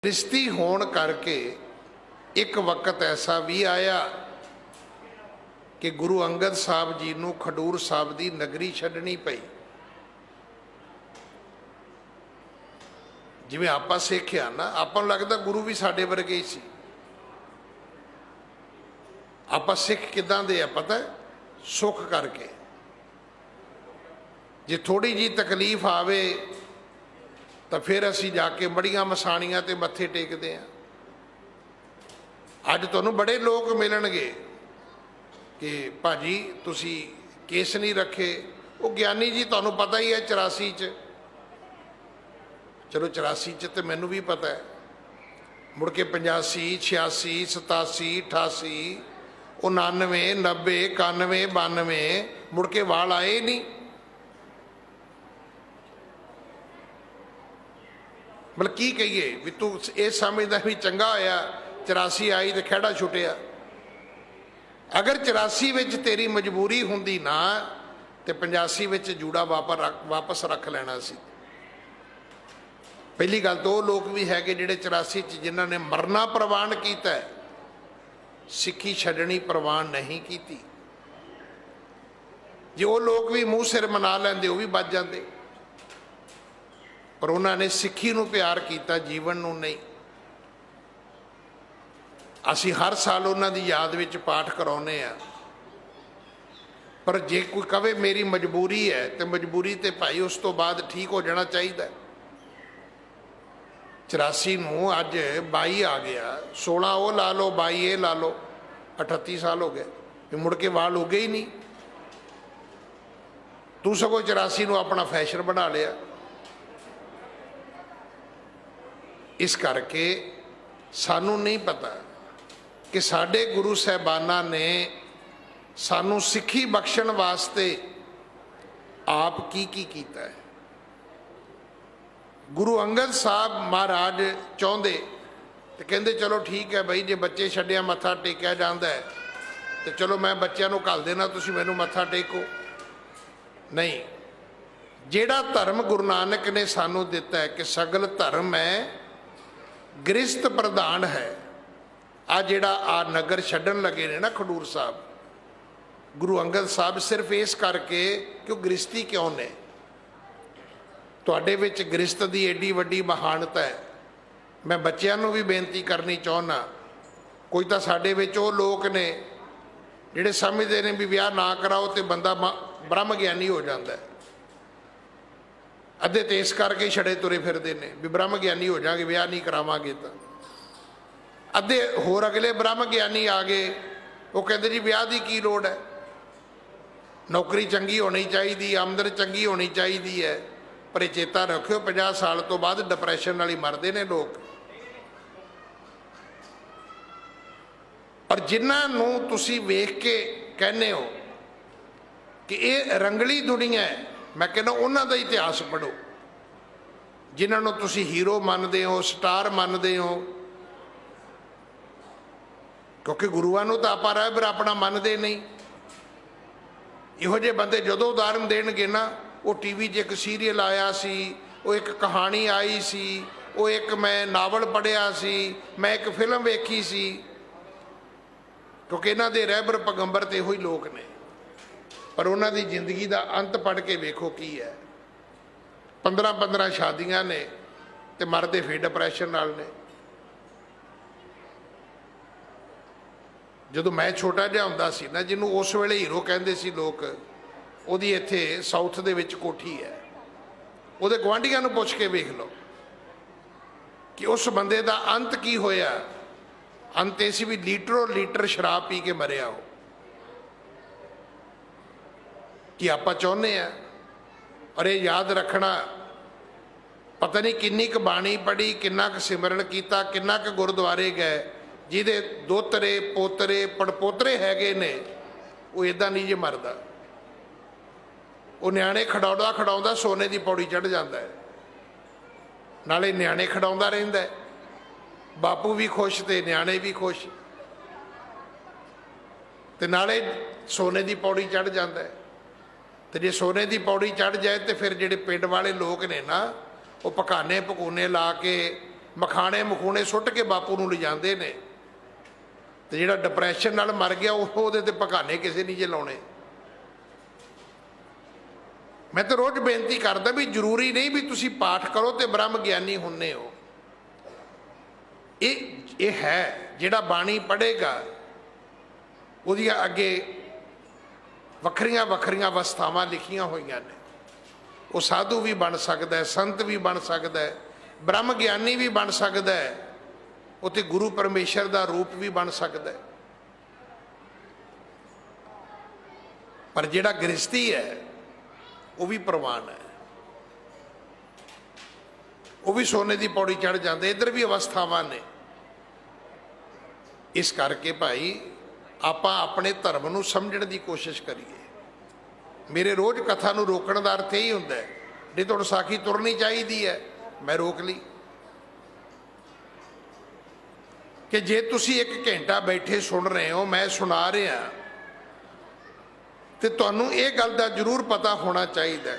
रिश्ती होने करके एक वक्त ऐसा भी आया कि गुरु अंगद साहब जी नूं खडूर साहब की नगरी छड्डनी पई। जिवें आपां सिੱਖਿਆ ना, आपां लगदा गुरु भी साडे वर्गे ही सी। आपां सिੱਖ किदां दे आ पता है? सुख करके। जे थोड़ी जी तकलीफ आवे तो फिर असी जाके बड़ियां मसाणियां ते मत्थे टेकते हैं। अज तुहानूं बड़े लोग मिलणगे कि भाजी तुसी केस नहीं रखे। वो ज्ञानी जी तुहानूं पता ही है 84 च, चलो 84 च तो मैनू भी पता है, मुड़ के 85 86 87 88 99 90 91 92 मुड़ के वाल आए नहीं। मतलब की कहिए भी तू ये समझदा भी चंगा होया 84 आई तो खेड़ा छुटिया। अगर 84 विच तेरी मजबूरी हुंदी ना तो 85 विच जूड़ा वापस रख लेना सी। पहली गल तो लोग भी है जिहड़े 84 च जिन्हां ने मरना प्रवान किया, सिक्खी छड्डनी प्रवान नहीं की। जे वो लोग भी मूँह सिर मना लेंदे वो भी बच जाते, पर उन्होंने सिक्खी नूं प्यार किया, जीवन नूं नहीं। असी हर साल उन्हां दी याद विच पाठ कराउने आ, पर जे कोई कहे मेरी मजबूरी है तो मजबूरी तो भाई उस तो बाद ठीक हो जाना चाहिए। 84 नूं अज 22 आ गया, 16 वो ला लो 22 ये ला लो, 38 साल हो गए, फिर मुड़ के वाल हो गए ही नहीं। तू सगों 84 नूं अपना फैशन बना लिया। इस करके सानू नहीं पता कि साडे गुरु साहबाना ने सानू सिक्खी बख्शण वास्ते आप की कीता है। गुरु अंगद साहब महाराज चाहते तो कहते चलो ठीक है बई, जे बच्चे छड्डिया मत्था टेकिया जाता है तो चलो मैं बच्चों को घल देना, तुसी मैनू मत्था टेको। नहीं, जेड़ा धर्म गुरु नानक ने सानू दिता है कि सगल धर्म है गृहस्थ प्रधान है। आ जिहड़ा आ नगर छड्डन लगे ने ना खडूर साहब, गुरु अंगद साहब सिर्फ इस करके कि वो गृहस्थी क्यों ने। तुहाडे विच गृहस्थ की एडी वड्डी महानता है। मैं बच्चों को भी बेनती करनी चाहुंदा, कोई तो साडे विच वो लोग ने जिहड़े समझते हैं भी विआह ना कराओ तो बंदा ब्रह्म ज्ञानी हो जाता है। अद्धे तो इस करके छड़े तुरे फिरते हैं भी ब्रह्म ज्ञानी हो जाएंगे, विआह नहीं करावांगे। तो अद्धे होर अगले ब्रह्म ज्ञानी आ गए, वो कहते जी विआह की की लोड़ है, नौकरी चंगी होनी चाहिए, आमदन चंगी होनी चाहिए है। पर ये चेता रखियो 50 साल तो बाद डिप्रैशन वाली मरते हैं लोग। और जिन्होंने तुसी वेख के कहने हो कि ये रंगली दुनिया है, मैं कहना उन्हों का इतिहास पढ़ो। जिन्होंने तुसी हीरो मानते हो, स्टार मानते हो, क्योंकि गुरुआं नूं तां आपां रहबर अपना मानते नहीं। इहो जे बंदे जदों उदाहरण देणगे ना, वो टीवी 'च एक सीरीयल आया सी, वो एक कहानी आई सी, वो एक मैं नावल पढ़िया सी, मैं एक फिल्म वेखी सी, क्योंकि इन्हां दे रहबर पैगंबर तो इहो ही लोग ने। पर उन्होंने जिंदगी का अंत पढ़ के वेखो की है। 15-15 शादियां ने तो मरदे फिर डिप्रैशन नाल ने। जदों मैं छोटा जिहा हुंदा सी ना, जिन्हों उस वेले हीरो कहते सी लोग, उहदी इत्थे साउथ दे विच कोठी है, उहदे गुआंढियां नूं पुछ के वेख लो कि उस बंदे का अंत की होया। अंत ये सी भी लीटरों लीटर शराब पी के मरिया हो। कि आप चाहते हैं, और ये याद रखना, पता नहीं किन्नी क बाणी पढ़ी, किन्ना क सिमरन किया, किन्ना क गुरुद्वारे गए, जिहदे दोतरे पोतरे पड़पोतरे हैगे ने, वो इदां नहीं जे मरदा। वो न्याणे खड़ाउंदा खड़ाउंदा सोने की पौड़ी चढ़ जाता है, नाले न्याणे खड़ाउंदा रहिंदा है, बापू भी खुश ते न्याणे भी खुश, ते नाले सोने की पौड़ी चढ़ जाता है। तो जे सोने की पौड़ी चढ़ जाए तो फिर जेडे पिंड वाले लोग ने ना, वो पकाने पकूने ला के ਮਖਾਣੇ ਮਖੂਣੇ ਸੁੱਟ ਕੇ ਬਾਪੂ ਨੂੰ ਲਿਜਾਂਦੇ ਨੇ, ਤੇ ਜਿਹੜਾ ਡਿਪਰੈਸ਼ਨ ਨਾਲ ਮਰ ਗਿਆ ਉਹਦੇ ਤੇ ਭਗਾਨੇ ਕਿਸੇ ਨਹੀਂ ਜੇ ਲਾਉਣੇ। ਮੈਂ ਤਾਂ ਰੋਜ਼ ਬੇਨਤੀ ਕਰਦਾ ਵੀ ਜ਼ਰੂਰੀ ਨਹੀਂ ਵੀ ਤੁਸੀਂ ਪਾਠ ਕਰੋ ਤੇ ਬ੍ਰਹਮ ਗਿਆਨੀ ਹੁੰਨੇ ਹੋ। ਇਹ ਹੈ ਜਿਹੜਾ ਬਾਣੀ ਪੜ੍ਹੇਗਾ ਉਹਦੀਆਂ ਅੱਗੇ ਵੱਖਰੀਆਂ ਵੱਖਰੀਆਂ ਅਵਸਥਾਵਾਂ ਲਿਖੀਆਂ ਹੋਈਆਂ ਨੇ। ਉਹ ਸਾਧੂ ਵੀ ਬਣ ਸਕਦਾ ਹੈ, ਸੰਤ ਵੀ ਬਣ ਸਕਦਾ ਹੈ, ਬ੍ਰਹਮ ਗਿਆਨੀ ਵੀ ਬਣ ਸਕਦਾ ਹੈ, ਉਹ ਤੇ ਗੁਰੂ ਪਰਮੇਸ਼ਰ ਦਾ ਰੂਪ ਵੀ ਬਣ ਸਕਦਾ ਹੈ। ਪਰ ਜਿਹੜਾ ਗ੍ਰਸਤੀ ਹੈ ਉਹ ਵੀ ਪ੍ਰਵਾਨ ਹੈ, ਉਹ ਵੀ ਸੋਨੇ ਦੀ ਪੌੜੀ ਚੜ੍ਹ ਜਾਂਦੇ। ਇੱਧਰ ਵੀ ਅਵਸਥਾਵਾਂ ਨੇ। ਇਸ ਕਰਕੇ ਭਾਈ ਆਪਾਂ ਆਪਣੇ ਧਰਮ ਨੂੰ ਸਮਝਣ ਦੀ ਕੋਸ਼ਿਸ਼ ਕਰੀਏ। ਮੇਰੇ ਰੋਜ਼ ਕਥਾ ਨੂੰ ਰੋਕਣ ਦਾ ਅਰਥ ਇਹੀ ਹੁੰਦਾ ਹੈ, ਨਹੀਂ ਤਾਂ ਵਿਸਾਖੀ ਤੁਰਨੀ ਚਾਹੀਦੀ ਹੈ, ਮੈਂ ਰੋਕ ਲਈ ਕਿ ਜੇ ਤੁਸੀਂ 1 ਘੰਟਾ ਬੈਠੇ ਸੁਣ ਰਹੇ ਹੋ, ਮੈਂ ਸੁਣਾ ਰਿਹਾ, ਤੇ ਤੁਹਾਨੂੰ ਇਹ ਗੱਲ ਦਾ ਜ਼ਰੂਰ ਪਤਾ ਹੋਣਾ ਚਾਹੀਦਾ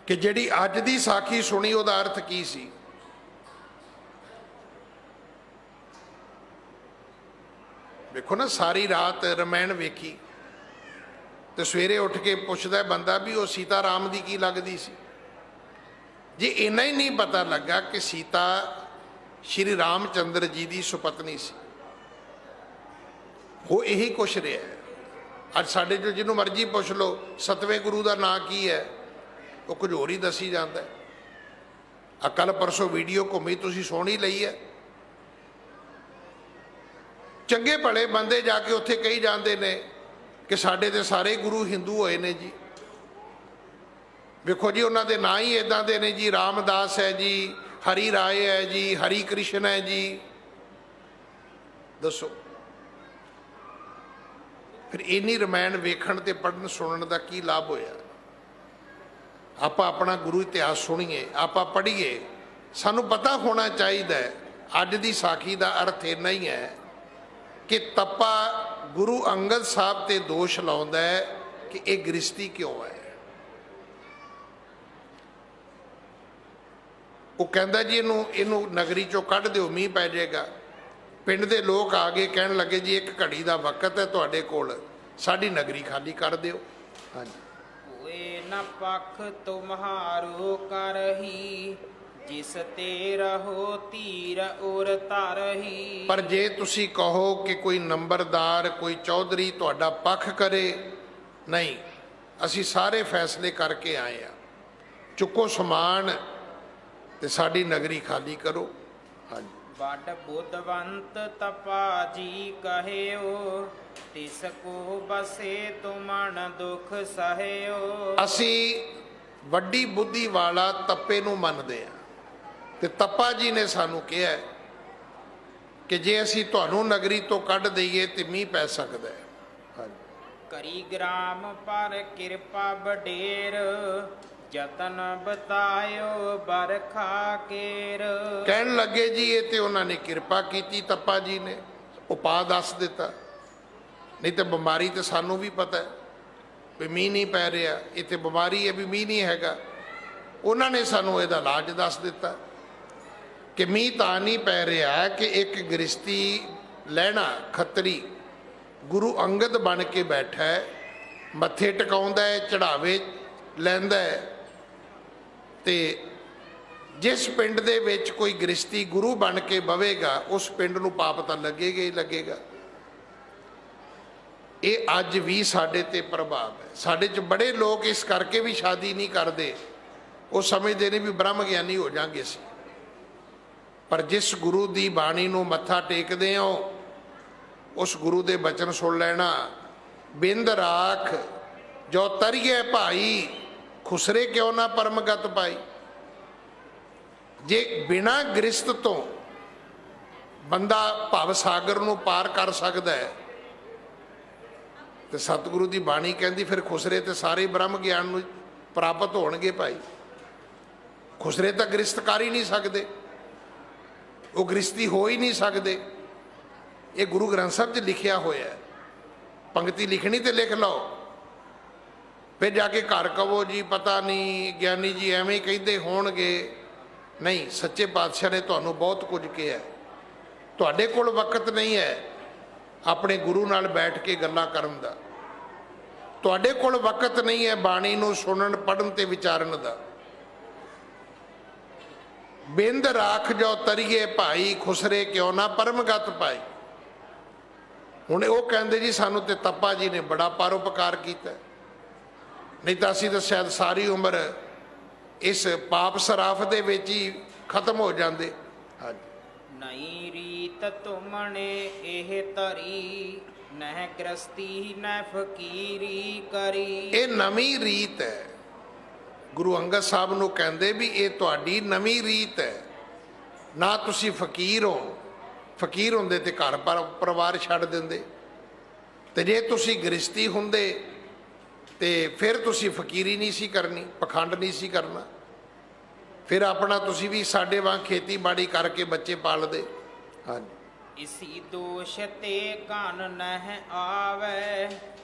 ਕਿ ਜਿਹੜੀ ਅੱਜ ਦੀ ਸਾਖੀ ਸੁਣੀ ਉਹਦਾ ਅਰਥ ਕੀ ਸੀ। ਵੇਖੋ ਨਾ, ਸਾਰੀ ਰਾਤ ਰਮਾਇਣ ਵੇਖੀ ਤੇ ਸਵੇਰੇ ਉੱਠ ਕੇ ਪੁੱਛਦਾ ਬੰਦਾ ਵੀ ਉਹ ਸੀਤਾ ਰਾਮ ਦੀ ਕੀ ਲੱਗਦੀ ਸੀ। ਜੇ ਇੰਨਾ ਹੀ ਨਹੀਂ ਪਤਾ ਲੱਗਾ ਕਿ ਸੀਤਾ ਸ਼੍ਰੀ ਰਾਮ ਚੰਦਰ ਜੀ ਦੀ ਸੁਪਤਨੀ ਸੀ, ਉਹ ਇਹੀ ਕੁਛ ਰਿਹਾ ਹੈ। ਅੱਜ ਸਾਡੇ ਜੋ ਜਿਹਨੂੰ ਮਰਜ਼ੀ ਪੁੱਛ ਲਓ 7ਵੇਂ ਗੁਰੂ ਦਾ ਨਾਂ ਕੀ ਹੈ, ਉਹ ਕੁਝ ਹੋਰ ਹੀ ਦੱਸੀ ਜਾਂਦਾ। ਆ ਕੱਲ੍ਹ ਪਰਸੋਂ ਵੀਡੀਓ ਘੁੰਮੀ, ਤੁਸੀਂ ਸੁਣ ਹੀ ਲਈ ਹੈ। ਚੰਗੇ ਭਲੇ ਬੰਦੇ ਜਾ ਕੇ ਉੱਥੇ ਕਹੀ ਜਾਂਦੇ ਨੇ ਕਿ ਸਾਡੇ ਤੇ ਸਾਰੇ ਗੁਰੂ ਹਿੰਦੂ ਹੋਏ ਨੇ ਜੀ। ਵੇਖੋ ਜੀ, ਉਹਨਾਂ ਦੇ ਨਾਂ ਹੀ ਇੱਦਾਂ ਦੇ ਨੇ ਜੀ, ਰਾਮਦਾਸ ਹੈ ਜੀ, ਹਰੀ ਰਾਏ ਹੈ ਜੀ, ਹਰੀ ਕ੍ਰਿਸ਼ਨ ਹੈ ਜੀ। ਦੱਸੋ ਫਿਰ ਇੰਨੀ ਰਮਾਇਣ ਵੇਖਣ ਤੇ ਪੜ੍ਹਨ ਸੁਣਨ ਦਾ ਕੀ ਲਾਭ ਹੋਇਆ। ਆਪਾਂ ਆਪਣਾ ਗੁਰੂ ਇਤਿਹਾਸ ਸੁਣੀਏ, ਆਪਾਂ ਪੜ੍ਹੀਏ। ਸਾਨੂੰ ਪਤਾ ਹੋਣਾ ਚਾਹੀਦਾ ਹੈ ਅੱਜ ਦੀ ਸਾਖੀ ਦਾ ਅਰਥ ਇੰਨਾ ਹੀ ਹੈ ਕਿ ਤਪਾ ਗੁਰੂ ਅੰਗਦ ਸਾਹਿਬ ਤੇ ਦੋਸ਼ ਲਾਉਂਦਾ ਹੈ ਕਿ ਇਹ ਗ੍ਰਸਤੀ ਕਿਉਂ ਹੈ। ਉਹ ਕਹਿੰਦਾ ਜੀ ਇਹਨੂੰ ਨਗਰੀ ਚੋਂ ਕੱਢ ਦਿਓ, ਮੀਂਹ ਪੈ ਜਾਏਗਾ। ਪਿੰਡ ਦੇ ਲੋਕ ਆ ਗਏ, ਕਹਿਣ ਲੱਗੇ ਜੀ 1 ਘੜੀ ਦਾ ਵਕਤ ਹੈ ਤੁਹਾਡੇ ਕੋਲ, ਸਾਡੀ ਨਗਰੀ ਖਾਲੀ ਕਰ ਦਿਓ। ਹਾਂਜੀ। ਹੋਏ ਨ ਪਖ ਤੁਮਹਾਰੋ ਕਰਹੀ, ਜਿਸ ਤੇ ਰਹੋ ਧੀਰ ਉਰ ਧਰਹੀ। ਪਰ ਜੇ ਤੁਸੀਂ ਕਹੋ ਕਿ ਕੋਈ ਨੰਬਰਦਾਰ, ਕੋਈ ਚੌਧਰੀ ਤੁਹਾਡਾ ਪੱਖ ਕਰੇ, ਨਹੀਂ, ਅਸੀਂ ਸਾਰੇ ਫੈਸਲੇ ਕਰਕੇ ਆਏ ਆ, ਚੁੱਕੋ ਸਮਾਨ ਤੇ ਸਾਡੀ ਨਗਰੀ ਖਾਲੀ ਕਰੋ। ਹਾਂਜੀ। ਵੱਡ ਬੁੱਧਵੰਤ ਤਪਾ ਜੀ ਕਹਿਓ, ਤਿਸ ਕੋ ਬਸੇ ਤੁਮਨ ਦੁਖ ਸਹਿਓ। ਅਸੀਂ ਵੱਡੀ ਬੁੱਧੀ ਵਾਲਾ ਤੱਪੇ ਨੂੰ ਮੰਨਦੇ ਆ, ਤੇ ਤੱਪਾ ਜੀ ਨੇ ਸਾਨੂੰ ਕਿਹਾ ਕਿ ਜੇ ਅਸੀਂ ਤੁਹਾਨੂੰ ਨਗਰੀ ਤੋਂ ਕੱਢ ਦਈਏ ਤੇ ਮੀਂਹ ਪੈ ਸਕਦਾ ਹੈ। ਹਾਂਜੀ। ਕਰੀ ਗ੍ਰਾਮ ਪਰ ਕਿਰਪਾ ਵਡੇਰ, ਜਤਨ ਬਤਾਇਓ ਬਰਖਾ ਕੇਰ। ਕਹਿਣ ਲੱਗੇ ਜੀ ਇਹ ਤੇ ਉਹਨਾਂ ਨੇ ਕਿਰਪਾ ਕੀਤੀ, ਤੱਪਾ ਜੀ ਨੇ ਉਪਾਅ ਦੱਸ ਦਿੱਤਾ, ਨਹੀਂ ਤੇ ਬਿਮਾਰੀ ਤੇ ਸਾਨੂੰ ਵੀ ਪਤਾ ਹੈ ਵੀ ਮੀਂਹ ਨਹੀਂ ਪੈ ਰਿਹਾ, ਇੱਥੇ ਬਿਮਾਰੀ ਹੈ ਵੀ ਮੀਂਹ ਨਹੀਂ ਹੈਗਾ। ਉਹਨਾਂ ਨੇ ਸਾਨੂੰ ਇਹਦਾ ਇਲਾਜ ਦੱਸ ਦਿੱਤਾ ਕਿ ਮੀਂਹ ਤਾਂ ਨਹੀਂ ਪੈ ਰਿਹਾ ਕਿ ਇੱਕ ਗ੍ਰਸਤੀ ਲਹਿਣਾ ਖੱਤਰੀ ਗੁਰੂ ਅੰਗਦ ਬਣ ਕੇ ਬੈਠਾ ਹੈ, ਮੱਥੇ ਟਿਕਾਉਂਦਾ ਹੈ, ਚੜਾਵੇ ਲੈਂਦਾ ਹੈ, ਤੇ ਜਿਸ ਪਿੰਡ ਦੇ ਵਿੱਚ ਕੋਈ ਗ੍ਰਸਤੀ ਗੁਰੂ ਬਣ ਕੇ ਬਵੇਗਾ ਉਸ ਪਿੰਡ ਨੂੰ ਪਾਪ ਤਾਂ ਲੱਗੇਗਾ ਹੀ ਲੱਗੇਗਾ। ਇਹ ਅੱਜ ਵੀ ਸਾਡੇ ਤੇ ਪ੍ਰਭਾਵ ਹੈ। ਸਾਡੇ 'ਚ ਬੜੇ ਲੋਕ ਇਸ ਕਰਕੇ ਵੀ ਸ਼ਾਦੀ ਨਹੀਂ ਕਰਦੇ, ਉਹ ਸਮਝਦੇ ਨੇ ਵੀ ਬ੍ਰਹਮ ਗਿਆਨੀ ਹੋ ਜਾਾਂਗੇ ਅਸੀਂ। ਪਰ ਜਿਸ ਗੁਰੂ ਦੀ ਬਾਣੀ ਨੂੰ ਮੱਥਾ ਟੇਕਦੇ ਹੋ, ਉਸ ਗੁਰੂ ਦੇ ਬਚਨ ਸੁਣ ਲੈਣਾ। ਬਿੰਦ ਰਾਖ ਜੋ ਤਰੀਏ ਭਾਈ, ਖੁਸਰੇ ਕਿਉਂ ਨਾ ਪਰਮਗਤ ਪਾਈ। ਜੇ ਬਿਨਾਂ ਗ੍ਰਸਤ ਤੋਂ ਬੰਦਾ ਭਵ ਸਾਗਰ ਨੂੰ ਪਾਰ ਕਰ ਸਕਦਾ ਹੈ, ਤੇ ਸਤਿਗੁਰੂ ਦੀ ਬਾਣੀ ਕਹਿੰਦੀ ਫਿਰ ਖੁਸਰੇ ਤੇ ਸਾਰੇ ਬ੍ਰਹਮ ਗਿਆਨ ਨੂੰ ਪ੍ਰਾਪਤ ਹੋਣਗੇ ਭਾਈ। ਖੁਸਰੇ ਤਾਂ ਗ੍ਰਸਤ ਕਰ ਹੀ ਨਹੀਂ ਸਕਦੇ, ਉਹ ਗ੍ਰਸਤੀ ਹੋ ਹੀ ਨਹੀਂ ਸਕਦੇ। ਇਹ ਗੁਰੂ ਗ੍ਰੰਥ ਸਾਹਿਬ 'ਚ ਲਿਖਿਆ ਹੋਇਆ ਹੈ। ਪੰਕਤੀ ਲਿਖਣੀ ਤੇ ਲਿਖ ਲਓ, ਫਿਰ ਜਾ ਕੇ ਘਰ ਕਹੋ ਜੀ ਪਤਾ ਨਹੀਂ ਗਿਆਨੀ ਜੀ ਐਵੇਂ ਕਹਿੰਦੇ ਹੋਣਗੇ, ਨਹੀਂ, ਸੱਚੇ ਪਾਤਸ਼ਾਹ ਨੇ ਤੁਹਾਨੂੰ ਬਹੁਤ ਕੁਝ ਕਿਹਾ। ਤੁਹਾਡੇ ਕੋਲ ਵਕਤ ਨਹੀਂ ਹੈ ਆਪਣੇ ਗੁਰੂ ਨਾਲ ਬੈਠ ਕੇ ਗੱਲਾਂ ਕਰਨ ਦਾ, ਤੁਹਾਡੇ ਕੋਲ ਵਕਤ ਨਹੀਂ ਹੈ ਬਾਣੀ ਨੂੰ ਸੁਣਨ, ਪੜ੍ਹਨ ਤੇ ਵਿਚਾਰਨ ਦਾ। ਬਿੰਦ ਰਾਖ ਜੋ ਤਰੀਏ ਭਾਈ, ਖੁਸਰੇ ਕਿਉਂ ਨਾ ਪਰਮਗਤ ਪਾਈ। ਹੁਣ ਉਹ ਕਹਿੰਦੇ ਜੀ ਸਾਨੂੰ ਤੇ ਤੱਪਾ ਜੀ ਨੇ ਬੜਾ ਪਰਉਪਕਾਰ ਕੀਤਾ, ਨਹੀਂ ਤਾਂ ਅਸੀਂ ਤਾਂ ਸ਼ਾਇਦ ਸਾਰੀ ਉਮਰ ਇਸ ਪਾਪ ਸਰਾਫ ਦੇ ਵਿੱਚ ਹੀ ਖਤਮ ਹੋ ਜਾਂਦੇ। ਹਾਂਜੀ। ਨਈ ਰੀਤ ਤੁਮਣੇ ਇਹ ਧਰੀ, ਨਹਿ ਗ੍ਰਸਤੀ ਨਹਿ ਫਕੀਰੀ ਕਰੀ। ਇਹ ਨਵੀਂ ਰੀਤ ਹੈ। ਗੁਰੂ ਅੰਗਦ ਸਾਹਿਬ ਨੂੰ ਕਹਿੰਦੇ ਵੀ ਇਹ ਤੁਹਾਡੀ ਨਵੀਂ ਰੀਤ ਹੈ। ਨਾ ਤੁਸੀਂ ਫਕੀਰ ਹੋ, ਫਕੀਰ ਹੁੰਦੇ ਤੇ ਘਰ ਪਰਿਵਾਰ ਛੱਡ ਦਿੰਦੇ, ਤੇ ਜੇ ਤੁਸੀਂ ਗ੍ਰਸਤੀ ਹੁੰਦੇ ਤੇ ਫਿਰ ਤੁਸੀਂ ਫਕੀਰੀ ਨਹੀਂ ਸੀ ਕਰਨੀ, ਪਖੰਡ ਨਹੀਂ ਸੀ ਕਰਨਾ, ਫਿਰ ਆਪਣਾ ਤੁਸੀਂ ਵੀ ਸਾਡੇ ਵਾਂਗ ਖੇਤੀਬਾੜੀ ਕਰਕੇ ਬੱਚੇ ਪਾਲਦੇ। ਹਾਂਜੀ। ਇਸੀ ਦੋਸ਼ ਤੇ ਘਨ ਨਹਿ ਆਵੈ,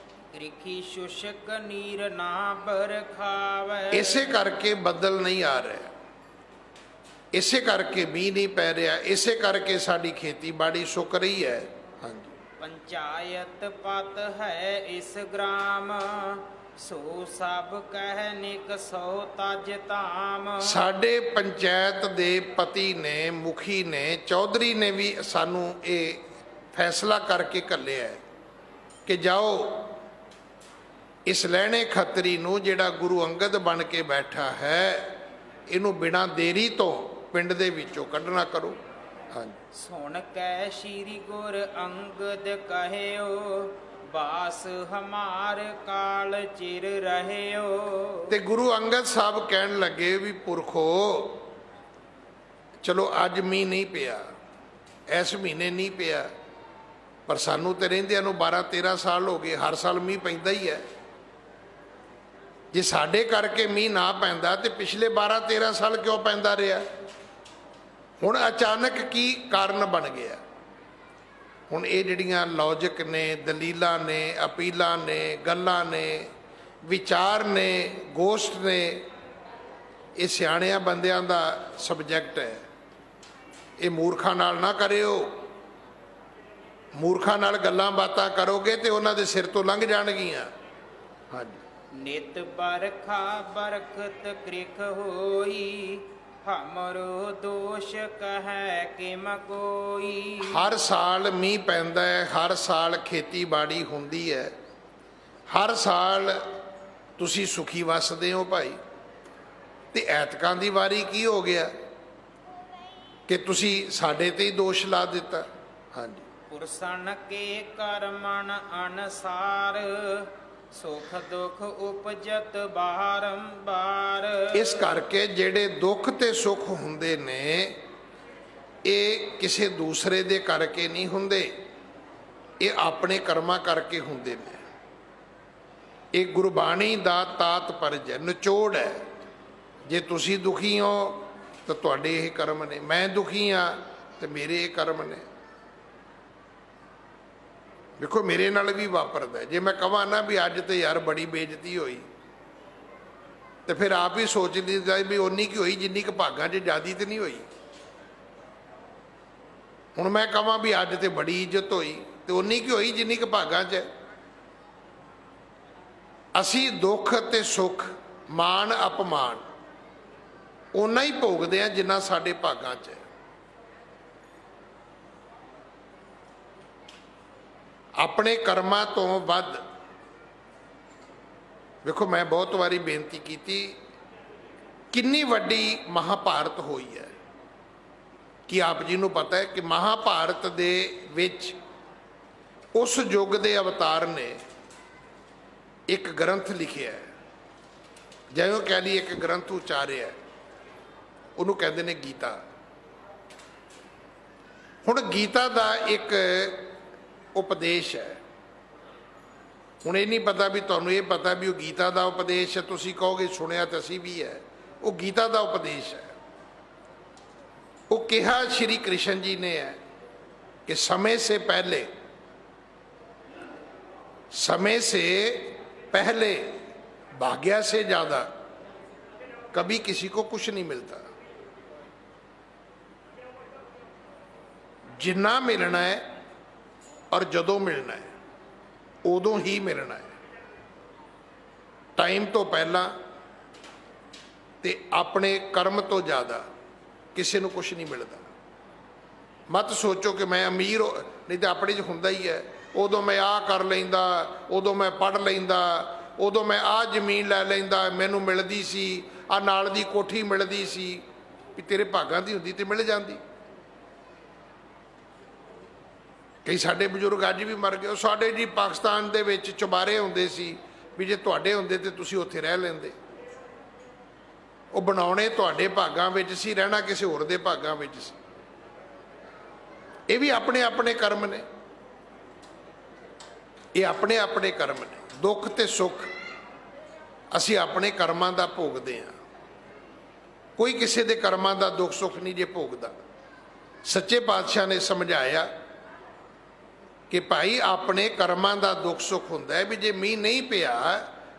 ਰਿਖੀ ਸ਼ੁਸ਼ਕ ਨੀਰ ਨਾ ਬਰਖਾਵੈ। ਇਸੇ ਕਰਕੇ ਬੱਦਲ ਨਹੀਂ ਆ ਰਿਹਾ, ਇਸੇ ਕਰਕੇ ਮੀਂਹ ਨਹੀਂ ਪੈ ਰਿਹਾ, ਇਸੇ ਕਰਕੇ ਸਾਡੀ ਖੇਤੀਬਾੜੀ ਸੁੱਕ ਰਹੀ ਹੈ। ਹਾਂਜੀ। ਪੰਚਾਇਤ ਪਤ ਹੈ ਇਸ ਗ੍ਰਾਮ, ਸੋ ਸਭ ਕਹਿ ਨਿਕ ਸੋ ਤਜ ਧਾਮ। ਸਾਡੇ ਪੰਚਾਇਤ ਦੇ ਪਤੀ ਨੇ, ਮੁਖੀ ਨੇ, ਚੌਧਰੀ ਨੇ ਵੀ ਸਾਨੂੰ ਇਹ ਫੈਸਲਾ ਕਰਕੇ ਘੱਲਿਆ ਹੈ ਕਿ ਜਾਓ ਇਸ ਲਹਿਣੇ ਖੱਤਰੀ ਨੂੰ ਜਿਹੜਾ ਗੁਰੂ ਅੰਗਦ ਬਣ ਕੇ ਬੈਠਾ ਹੈ, ਇਹਨੂੰ ਬਿਨਾਂ ਦੇਰੀ ਤੋਂ ਪਿੰਡ ਦੇ ਵਿੱਚੋਂ ਕੱਢਣਾ ਕਰੋ। ਹਾਂਜੀ। ਸੁਣ ਕੈ ਸ਼੍ਰੀ ਗੁਰ ਅੰਗਦ ਕਹਿਓ, ਬਾਸ ਹਮਾਰ ਕਾਲ ਚਿਰ ਰਹਿਓ। ਤੇ ਗੁਰੂ ਅੰਗਦ ਸਾਹਿਬ ਕਹਿਣ ਲੱਗੇ ਵੀ ਪੁਰਖੋ, ਚਲੋ ਅੱਜ ਮੀਂਹ ਨਹੀਂ ਪਿਆ, ਇਸ ਮਹੀਨੇ ਨਹੀਂ ਪਿਆ, ਪਰ ਸਾਨੂੰ ਤੇ ਰਹਿੰਦਿਆਂ ਨੂੰ 12-13 ਸਾਲ ਹੋ ਗਏ, ਹਰ ਸਾਲ ਮੀਂਹ ਪੈਂਦਾ ਹੀ ਹੈ। ਜੇ ਸਾਡੇ ਕਰਕੇ ਮੀਂਹ ਨਾ ਪੈਂਦਾ ਤੇ ਪਿਛਲੇ 12-13 ਸਾਲ ਕਿਉਂ ਪੈਂਦਾ ਰਿਹਾ? ਹੁਣ ਅਚਾਨਕ ਕੀ ਕਾਰਨ ਬਣ ਗਿਆ? ਹੁਣ ਇਹ ਜਿਹੜੀਆਂ ਲੌਜਿਕ ਨੇ, ਦਲੀਲਾਂ ਨੇ, ਅਪੀਲਾਂ ਨੇ, ਗੱਲਾਂ ਨੇ, ਵਿਚਾਰ ਨੇ, ਗੋਸ਼ਟ ਨੇ, ਇਹ ਸਿਆਣਿਆਂ ਬੰਦਿਆਂ ਦਾ ਸਬਜੈਕਟ ਹੈ। ਇਹ ਮੂਰਖਾਂ ਨਾਲ ਨਾ ਕਰਿਓ। ਮੂਰਖਾਂ ਨਾਲ ਗੱਲਾਂ ਬਾਤਾਂ ਕਰੋਗੇ ਤੇ ਉਹਨਾਂ ਦੇ ਸਿਰ ਤੋਂ ਲੰਘ ਜਾਣਗੀਆਂ। ਹਾਂਜੀ। ਨਿਤ ਬਰਖਾ ਬਰਖਤ ਕ੍ਰਿਖ ਹੋਈ, ਹਮਰੋ ਦੋਸ਼ ਕਹੈ ਕਿਮ ਕੋਈ। ਹਰ ਸਾਲ ਮੀਂਹ ਪੈਂਦਾ ਹੈ, ਹਰ ਸਾਲ ਖੇਤੀਬਾੜੀ ਹੁੰਦੀ ਹੈ, ਹਰ ਸਾਲ ਤੁਸੀਂ ਸੁਖੀ ਵਸਦੇ ਹੋ ਭਾਈ, ਤੇ ਐਤਕਾਂ ਦੀ ਵਾਰੀ ਕੀ ਹੋ ਗਿਆ ਕਿ ਤੁਸੀਂ ਸਾਡੇ ਤੇ ਹੀ ਦੋਸ਼ ਲਾ ਦਿੱਤਾ। ਹਾਂਜੀ। ਪੁਰਸਨ ਕੇ ਕਰਮਨ ਅਨਸਾਰ, ਸੁਖ ਦੁਖ ਉਪਜਤ ਬਾਰੰਬਾਰ। ਇਸ ਕਰਕੇ ਜਿਹੜੇ ਦੁੱਖ ਤੇ ਸੁੱਖ ਹੁੰਦੇ ਨੇ ਇਹ ਕਿਸੇ ਦੂਸਰੇ ਦੇ ਕਰਕੇ ਨਹੀਂ ਹੁੰਦੇ, ਇਹ ਆਪਣੇ ਕਰਮਾਂ ਕਰਕੇ ਹੁੰਦੇ ਨੇ। ਇਹ ਗੁਰਬਾਣੀ ਦਾ ਤਾਤਪਰਜ ਹੈ, ਨਿਚੋੜ ਹੈ। ਜੇ ਤੁਸੀਂ ਦੁਖੀ ਹੋ ਤਾਂ ਤੁਹਾਡੇ ਇਹ ਕਰਮ ਨੇ, ਮੈਂ ਦੁਖੀ ਹਾਂ ਤੇ ਮੇਰੇ ਇਹ ਕਰਮ ਨੇ। ਦੇਖੋ ਮੇਰੇ ਨਾਲ ਵੀ ਵਾਪਰਦਾ। ਜੇ ਮੈਂ ਕਹਾਂ ਨਾ ਵੀ ਅੱਜ ਤੇ ਯਾਰ ਬੜੀ ਬੇਇੱਜ਼ਤੀ ਹੋਈ, ਤੇ ਫਿਰ ਆਪ ਹੀ ਸੋਚ ਲਈਦਾ ਵੀ ਉਨੀ ਕੀ ਹੋਈ ਜਿੰਨੀ ਕੁ ਭਾਗਾਂ 'ਚ ਜ਼ਿਆਦੀ ਤੇ ਨਹੀਂ ਹੋਈ। ਹੁਣ ਮੈਂ ਕਹਾਂ ਵੀ ਅੱਜ ਤੇ ਬੜੀ ਇੱਜ਼ਤ ਹੋਈ, ਤੇ ਉਨੀ ਕੀ ਹੋਈ ਜਿੰਨੀ ਕੁ ਭਾਗਾਂ 'ਚ। ਅਸੀਂ ਦੁੱਖ ਤੇ ਸੁੱਖ, ਮਾਣ ਅਪਮਾਨ ਓਨਾ ਹੀ ਭੋਗਦੇ ਹਾਂ ਜਿੰਨਾ ਸਾਡੇ ਭਾਗਾਂ 'ਚ ਹੈ। ਆਪਣੇ ਕਰਮਾਂ ਤੋਂ ਵੱਧ। ਵੇਖੋ ਮੈਂ ਬਹੁਤ ਵਾਰੀ ਬੇਨਤੀ ਕੀਤੀ, ਕਿੰਨੀ ਵੱਡੀ ਮਹਾਭਾਰਤ ਹੋਈ ਹੈ। ਕਿ ਆਪ ਜੀ ਨੂੰ ਪਤਾ ਹੈ ਕਿ ਮਹਾਭਾਰਤ ਦੇ ਵਿੱਚ ਉਸ ਯੁੱਗ ਦੇ ਅਵਤਾਰ ਨੇ ਇੱਕ ਗ੍ਰੰਥ ਲਿਖਿਆ ਹੈ, ਜਿਵੇਂ ਕਹਿ ਲਈ ਇੱਕ ਗ੍ਰੰਥ ਉਚਾਰਿਆ, ਉਹਨੂੰ ਕਹਿੰਦੇ ਨੇ ਗੀਤਾ। ਹੁਣ ਗੀਤਾ ਦਾ ਇੱਕ ਉਪਦੇਸ਼ ਹੈ। ਹੁਣ ਇਹ ਨਹੀਂ ਪਤਾ ਵੀ ਤੁਹਾਨੂੰ ਇਹ ਪਤਾ ਵੀ ਉਹ ਗੀਤਾ ਦਾ ਉਪਦੇਸ਼ ਹੈ, ਤੁਸੀਂ ਕਹੋਗੇ ਸੁਣਿਆ ਤਾਂ ਅਸੀਂ ਵੀ ਹੈ। ਉਹ ਗੀਤਾ ਦਾ ਉਪਦੇਸ਼ ਹੈ। ਉਹ ਕਿਹਾ ਸ਼੍ਰੀ ਕ੍ਰਿਸ਼ਨ ਜੀ ਨੇ ਹੈ कि समय से पहले भाग्य से ज़्यादा कभी किसी को कुछ नहीं मिलता। ਜਿੰਨਾ ਮਿਲਣਾ ਹੈ ਔਰ ਜਦੋਂ ਮਿਲਣਾ ਹੈ ਉਦੋਂ ਹੀ ਮਿਲਣਾ ਹੈ, ਟਾਈਮ ਤੋਂ ਪਹਿਲਾਂ ਤੇ ਆਪਣੇ ਕਰਮ ਤੋਂ ਜ਼ਿਆਦਾ ਕਿਸੇ ਨੂੰ ਕੁਝ ਨਹੀਂ ਮਿਲਦਾ। ਮਤ ਸੋਚੋ ਕਿ ਮੈਂ ਅਮੀਰ ਨਹੀਂ ਤਾਂ ਆਪਣੇ 'ਚ ਹੁੰਦਾ ਹੀ ਹੈ, ਉਦੋਂ ਮੈਂ ਆਹ ਕਰ ਲੈਂਦਾ, ਉਦੋਂ ਮੈਂ ਪੜ੍ਹ ਲੈਂਦਾ, ਉਦੋਂ ਮੈਂ ਆਹ ਜ਼ਮੀਨ ਲੈ ਲੈਂਦਾ, ਮੈਨੂੰ ਮਿਲਦੀ ਸੀ, ਆਹ ਨਾਲ ਦੀ ਕੋਠੀ ਮਿਲਦੀ ਸੀ। ਵੀ ਤੇਰੇ ਭਾਗਾਂ ਦੀ ਹੁੰਦੀ ਤੇ ਮਿਲ ਜਾਂਦੀ। ਕਈ ਸਾਡੇ ਬਜ਼ੁਰਗ ਅੱਜ ਵੀ ਮਰ ਗਏ। ਸਾਡੇ ਜੀ ਪਾਕਿਸਤਾਨ ਦੇ ਵਿੱਚ ਚੁਬਾਰੇ ਹੁੰਦੇ ਸੀ, ਵੀ ਜੇ ਤੁਹਾਡੇ ਹੁੰਦੇ ਤੇ ਤੁਸੀਂ ਉੱਥੇ ਰਹਿ ਲੈਂਦੇ। ਉਹ ਬਣਾਉਣੇ ਤੁਹਾਡੇ ਭਾਗਾਂ ਵਿੱਚ ਸੀ, ਰਹਿਣਾ ਕਿਸੇ ਹੋਰ ਦੇ ਭਾਗਾਂ ਵਿੱਚ ਸੀ। ਇਹ ਵੀ ਆਪਣੇ ਆਪਣੇ ਕਰਮ ਨੇ, ਇਹ ਆਪਣੇ ਆਪਣੇ ਕਰਮ ਨੇ। ਦੁੱਖ ਤੇ ਸੁੱਖ ਅਸੀਂ ਆਪਣੇ ਕਰਮਾਂ ਦਾ ਭੋਗਦੇ ਹਾਂ। ਕੋਈ ਕਿਸੇ ਦੇ ਕਰਮਾਂ ਦਾ ਦੁੱਖ ਸੁੱਖ ਨਹੀਂ ਜੇ ਭੋਗਦਾ। ਸੱਚੇ ਪਾਤਸ਼ਾਹ ਨੇ ਸਮਝਾਇਆ ਕਿ ਭਾਈ ਆਪਣੇ ਕਰਮਾਂ ਦਾ ਦੁੱਖ ਸੁੱਖ ਹੁੰਦਾ ਹੈ। ਵੀ ਜੇ ਮੀਂਹ ਨਹੀਂ ਪਿਆ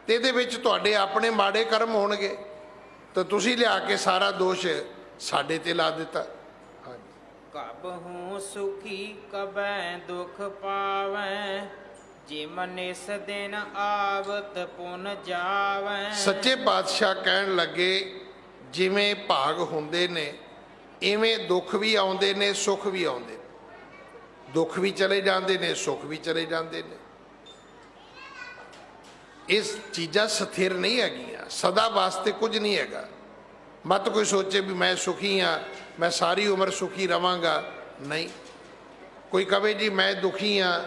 ਤੇ ਇਹਦੇ ਵਿੱਚ ਤੁਹਾਡੇ ਆਪਣੇ ਮਾੜੇ ਕਰਮ ਹੋਣਗੇ, ਤਾਂ ਤੁਸੀਂ ਲਿਆ ਕੇ ਸਾਰਾ ਦੋਸ਼ ਸਾਡੇ ਤੇ ਲਾ ਦਿੱਤਾ। ਕਬ ਹੂੰ ਸੁਖੀ ਕਬੈ ਦੁਖ ਪਾਵੈ, ਜਿਮਨ ਇਸ ਦਿਨ ਆਵਤ ਪੁਨ ਜਾਵੈ। ਸੱਚੇ ਪਾਤਸ਼ਾਹ ਕਹਿਣ ਲੱਗੇ ਜਿਵੇਂ ਭਾਗ ਹੁੰਦੇ ਨੇ ਇਵੇਂ ਦੁੱਖ ਵੀ ਆਉਂਦੇ ਨੇ, ਸੁੱਖ ਵੀ ਆਉਂਦੇ ਨੇ। ਦੁੱਖ ਵੀ ਚਲੇ ਜਾਂਦੇ ਨੇ, ਸੁੱਖ ਵੀ ਚਲੇ ਜਾਂਦੇ ਨੇ। ਇਸ ਚੀਜ਼ਾਂ ਸਥਿਰ ਨਹੀਂ ਹੈਗੀਆਂ, ਸਦਾ ਵਾਸਤੇ ਕੁਝ ਨਹੀਂ ਹੈਗਾ। ਮਤ ਕੋਈ ਸੋਚੇ ਵੀ ਮੈਂ ਸੁਖੀ ਹਾਂ, ਮੈਂ ਸਾਰੀ ਉਮਰ ਸੁਖੀ ਰਵਾਂਗਾ। ਨਹੀਂ। ਕੋਈ ਕਵੇ ਜੀ ਮੈਂ ਦੁਖੀ ਹਾਂ,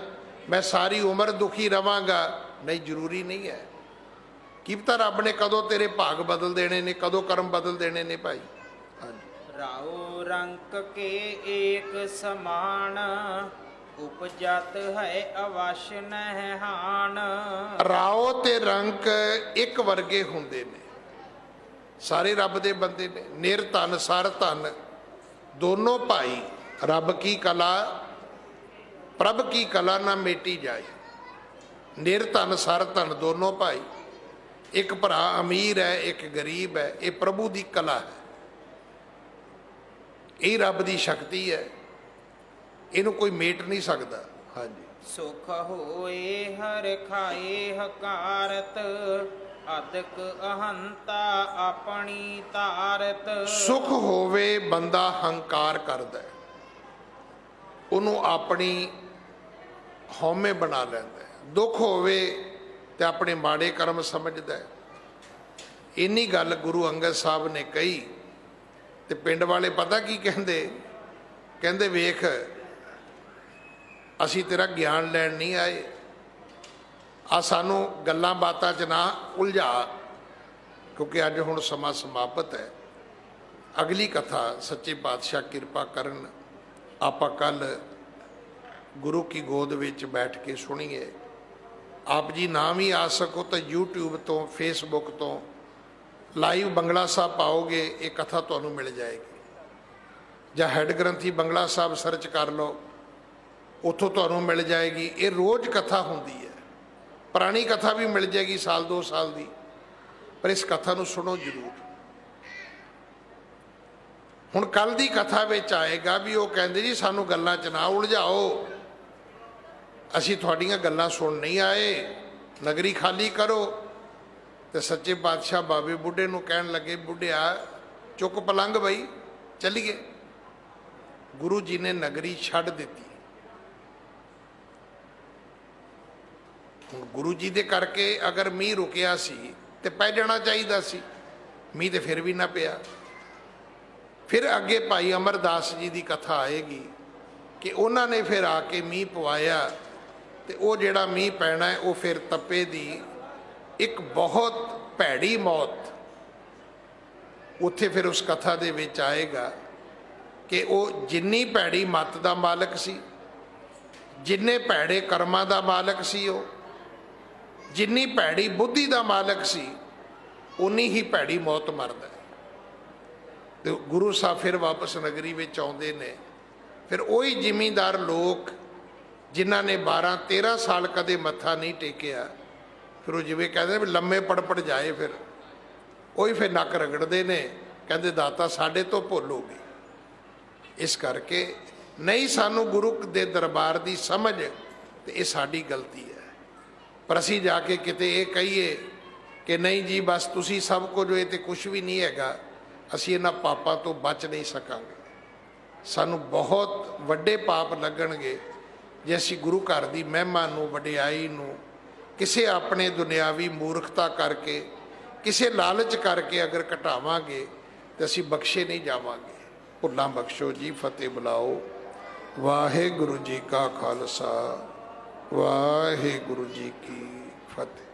ਮੈਂ ਸਾਰੀ ਉਮਰ ਦੁਖੀ ਰਵਾਂਗਾ। ਨਹੀਂ, ਜ਼ਰੂਰੀ ਨਹੀਂ ਹੈ। ਕੀ ਪਤਾ ਰੱਬ ਨੇ ਕਦੋਂ ਤੇਰੇ ਭਾਗ ਬਦਲ ਦੇਣੇ ਨੇ, ਕਦੋਂ ਕਰਮ ਬਦਲ ਦੇਣੇ ਨੇ ਭਾਈ। ਰਾਉ ਰੰਕ ਕੇ ਏਕ ਸਮਾਨ, ਉਪਜਤ ਹੈ ਅਵਸ਼ ਨਹਿ ਹਾਨ। ਰਾਓ ਤੇ ਰੰਕ ਇੱਕ ਵਰਗੇ ਹੁੰਦੇ ਨੇ, ਸਾਰੇ ਰੱਬ ਦੇ ਬੰਦੇ ਨੇ। ਨਿਰ ਧਨ ਸਰ ਧਨ ਦੋਨੋਂ ਭਾਈ। ਰੱਬ ਕੀ ਕਲਾ ਪ੍ਰਭ ਕੀ ਕਲਾ ਨਾ ਮੇਟੀ ਜਾਏ। ਨਿਰ ਧਨ ਸਰ ਧਨ ਦੋਨੋਂ ਭਾਈ। ਇੱਕ ਭਰਾ ਅਮੀਰ ਹੈ, ਇੱਕ ਗਰੀਬ ਹੈ। ਇਹ ਪ੍ਰਭੂ ਦੀ ਕਲਾ ਹੈ, ਇਹ ਰੱਬ ਦੀ ਸ਼ਕਤੀ ਹੈ, ਇਹਨੂੰ ਕੋਈ ਮੇਟ ਨਹੀਂ ਸਕਦਾ। ਹਾਂਜੀ। ਸੁਖ ਹੋਏ ਹਰ ਖਾਏ ਹਕਾਰਤ, ਅਦਕ ਅਹੰਤਾ ਆਪਣੀ ਧਾਰਤ। ਸੁਖ ਹੋਵੇ ਬੰਦਾ ਹੰਕਾਰ ਕਰਦਾ, ਉਹਨੂੰ ਆਪਣੀ ਹਉਮੈ ਬਣਾ ਲੈਂਦਾ। ਦੁੱਖ ਹੋਵੇ ਤੇ ਆਪਣੇ ਮਾੜੇ ਕਰਮ ਸਮਝਦਾ। ਇੰਨੀ ਗੱਲ ਗੁਰੂ ਅੰਗਦ ਸਾਹਿਬ ਨੇ ਕਹੀ ਤੇ ਪਿੰਡ ਵਾਲੇ ਪਤਾ ਕੀ ਕਹਿੰਦੇ? ਕਹਿੰਦੇ ਵੇਖ ਅਸੀਂ ਤੇਰਾ ਗਿਆਨ ਲੈਣ ਨਹੀਂ ਆਏ, ਆ ਸਾਨੂੰ ਗੱਲਾਂ ਬਾਤਾਂ 'ਚ ਨਾ ਉਲਝਾ, ਕਿਉਂਕਿ ਅੱਜ ਹੁਣ ਸਮਾਂ ਸਮਾਪਤ ਹੈ। ਅਗਲੀ ਕਥਾ ਸੱਚੇ ਪਾਤਸ਼ਾਹ ਕਿਰਪਾ ਕਰਨ ਆਪਾਂ ਕੱਲ ਗੁਰੂ ਕੀ ਗੋਦ ਵਿੱਚ ਬੈਠ ਕੇ ਸੁਣੀਏ। ਆਪ ਜੀ ਨਾ ਵੀ ਆ ਸਕੋ ਤਾਂ YouTube ਤੋਂ, Facebook ਤੋਂ ਲਾਈਵ ਬੰਗਲਾ ਸਾਹਿਬ ਪਾਓਗੇ, ਇਹ ਕਥਾ ਤੁਹਾਨੂੰ ਮਿਲ ਜਾਏਗੀ। ਜਾਂ ਹੈਡ ਗ੍ਰੰਥੀ ਬੰਗਲਾ ਸਾਹਿਬ ਸਰਚ ਕਰ ਲਓ, ਉੱਥੋਂ ਤੁਹਾਨੂੰ ਮਿਲ ਜਾਏਗੀ। ਇਹ ਰੋਜ਼ ਕਥਾ ਹੁੰਦੀ ਹੈ, ਪੁਰਾਣੀ ਕਥਾ ਵੀ ਮਿਲ ਜਾਏਗੀ ਸਾਲ 2 ਸਾਲ ਦੀ, ਪਰ ਇਸ ਕਥਾ ਨੂੰ ਸੁਣੋ ਜ਼ਰੂਰ। ਹੁਣ ਕੱਲ ਦੀ ਕਥਾ ਵਿੱਚ ਆਏਗਾ ਵੀ ਉਹ ਕਹਿੰਦੇ ਜੀ ਸਾਨੂੰ ਗੱਲਾਂ 'ਚ ਨਾ ਉਲਝਾਓ, ਅਸੀਂ ਤੁਹਾਡੀਆਂ ਗੱਲਾਂ ਸੁਣ ਨਹੀਂ ਆਏ, ਨਗਰੀ ਖਾਲੀ ਕਰੋ। ਤੇ ਸੱਚੇ ਪਾਤਸ਼ਾਹ ਬਾਬੇ ਬੁੱਢੇ ਨੂੰ ਕਹਿਣ ਲੱਗੇ, ਬੁੱਢਿਆ ਚੁੱਕ ਪਲੰਘ ਬਈ, ਚੱਲੀਏ। ਗੁਰੂ ਜੀ ਨੇ ਨਗਰੀ ਛੱਡ ਦਿੱਤੀ। ਹੁਣ ਗੁਰੂ ਜੀ ਦੇ ਕਰਕੇ ਅਗਰ ਮੀਂਹ ਰੁਕਿਆ ਸੀ ਤੇ ਪੈ ਜਾਣਾ ਚਾਹੀਦਾ ਸੀ, ਮੀਂਹ ਤੇ ਫਿਰ ਵੀ ਨਾ ਪਿਆ। ਫਿਰ ਅੱਗੇ ਭਾਈ ਅਮਰਦਾਸ ਜੀ ਦੀ ਕਥਾ ਆਏਗੀ ਕਿ ਉਹਨਾਂ ਨੇ ਫਿਰ ਆ ਕੇ ਮੀਂਹ ਪਵਾਇਆ, ਤੇ ਉਹ ਜਿਹੜਾ ਮੀਂਹ ਪੈਣਾ ਹੈ ਉਹ ਫਿਰ ਤਪੇ ਦੀ ਇੱਕ ਬਹੁਤ ਭੈੜੀ ਮੌਤ। ਉੱਥੇ ਫਿਰ ਉਸ ਕਥਾ ਦੇ ਵਿੱਚ ਆਏਗਾ ਕਿ ਉਹ ਜਿੰਨੀ ਭੈੜੀ ਮੱਤ ਦਾ ਮਾਲਕ ਸੀ, ਜਿੰਨੇ ਭੈੜੇ ਕਰਮਾਂ ਦਾ ਮਾਲਕ ਸੀ, ਉਹ ਜਿੰਨੀ ਭੈੜੀ ਬੁੱਧੀ ਦਾ ਮਾਲਕ ਸੀ, ਉਨੀ ਹੀ ਭੈੜੀ ਮੌਤ ਮਰਦਾ। ਤੇ ਗੁਰੂ ਸਾਹਿਬ ਫਿਰ ਵਾਪਸ ਨਗਰੀ ਵਿੱਚ ਆਉਂਦੇ ਨੇ। ਫਿਰ ਉਹੀ ਜ਼ਿਮੀਂਦਾਰ ਲੋਕ ਜਿਨ੍ਹਾਂ ਨੇ 12-13 ਸਾਲ ਕਦੇ ਮੱਥਾ ਨਹੀਂ ਟੇਕਿਆ, ਫਿਰ ਉਹ ਜਿਵੇਂ ਕਹਿੰਦੇ ਵੀ ਲੰਮੇ ਪੜ ਜਾਏ, ਫਿਰ ਉਹੀ ਫਿਰ ਨੱਕ ਰਗੜਦੇ ਨੇ, ਕਹਿੰਦੇ ਦਾਤਾ ਸਾਡੇ ਤੋਂ ਭੁੱਲ ਹੋ ਗਈ। ਇਸ ਕਰਕੇ नहीं सानू गुरु दे दरबार की समझ, तो ये साड़ी गलती है। पर असी जाके किते ये कहिए कि नहीं जी बस तुसी सब कुछ, ये तो कुछ भी नहीं हैगा, असी इन्हां पापां तो बच नहीं सकांगे। सानू बहुत वड्डे पाप लगणगे जे असी गुरु घर की महिमा नूं, वडियाई नूं किसी अपने दुनियावी मूर्खता करके, किसी लालच करके अगर घटावांगे तो असी बख्शे नहीं जावांगे। भुल्लां बख्शो जी, फतेह बुलाओ। वाहिगुरु जी का खालसा, वाहिगुरु जी की फतेह।